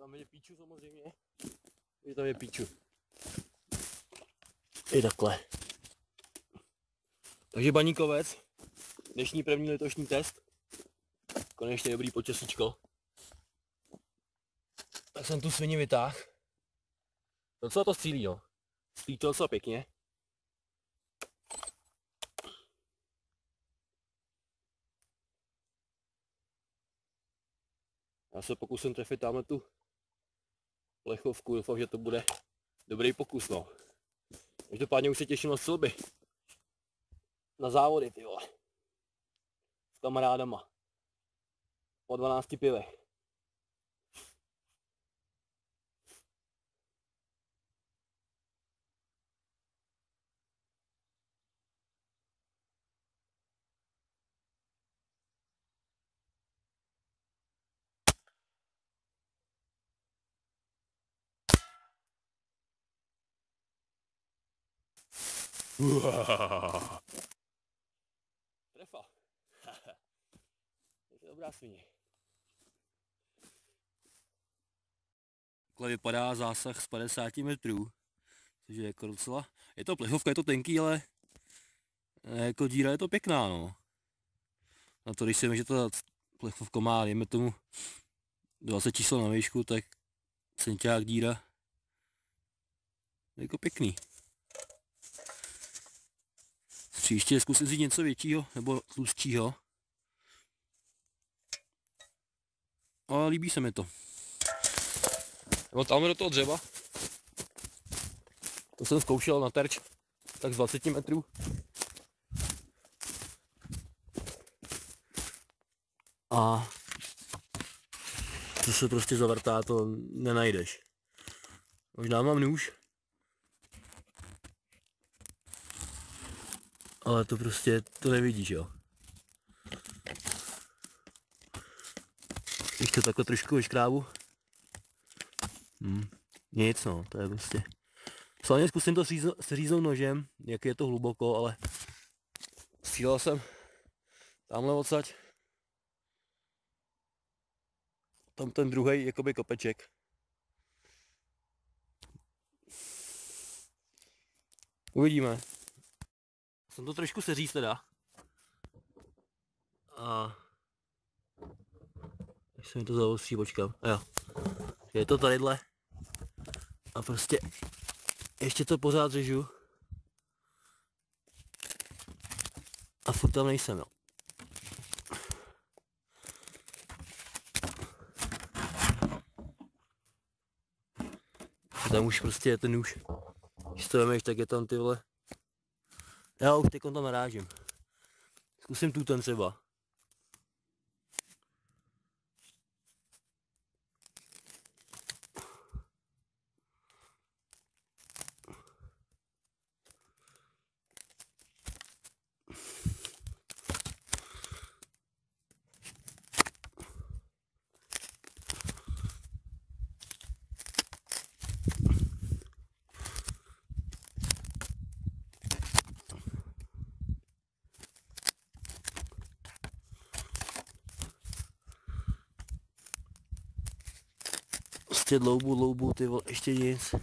Tam je píču samozřejmě. Je tam je píču. I takhle. Takže Baníkovec. Dnešní první letošní test. Konečně dobrý počasíčko. Tak jsem tu svině vytáhl. Docela to střílí, no. Střílí to docela pěkně. Já se pokusím trefit tamhle tu plechovku, doufám, že to bude dobrý pokus, no. Každopádně už se těším na střelby. Na závody, ty vole. S kamarádama. Po 12 pivech. Trefa. To je dobrá svině. Takhle vypadá zásah z 50 metrů. Což je jako docela... Je to plechovka, je to tenký, ale... Jako díra je to pěkná, no. Na to, když si vím, že ta plechovka má, dejme tomu 20 čísel na výšku, tak centiák díra. Jako pěkný. Příště zkusím si něco většího nebo tlustšího. Ale líbí se mi to. Nebo tam do toho dřeva. To jsem zkoušel na terč tak z 20 metrů. A to se prostě zavrtá, to nenajdeš. Možná mám nůž. Ale to prostě, to nevidíš, jo. Když to takhle trošku vyškrábu. Nic, no, to je prostě. Slavně zkusím to seříznout nožem, jak je to hluboko, ale střílel jsem tamhle odsaď. Tam ten druhej jakoby kopeček. Uvidíme. Jsem to trošku seříz teda. A jak se mi to zaostří, počkám. A jo. Je to tadyhle. A prostě ještě to pořád řežu. A furt tam nejsem, jo. Tam už prostě je ten nůž. Když to vemeš, tak je tam ty vole. Já už teď tam narážím. Zkusím tu ten třeba. Prostě dloubu, ty vole, ještě nic.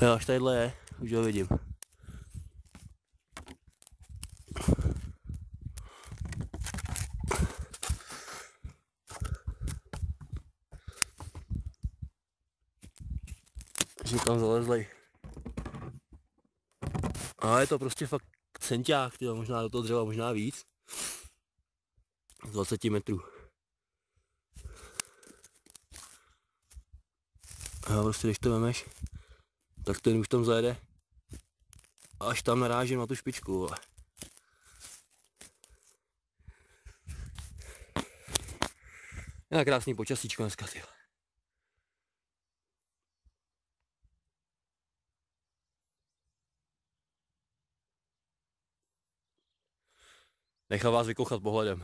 Jo, až tadyhle je, už ho vidím. Že tam zalezlej. A je to prostě fakt centiák, tyjo, možná do toho dřeva, možná víc. Z 20 metrů. A prostě když to vemeš, tak ten už tam zajede. Až tam narážím na tu špičku, vole. Je krásný počasíčko dneska, tyjo. Nechal vás vykouchat pohledem.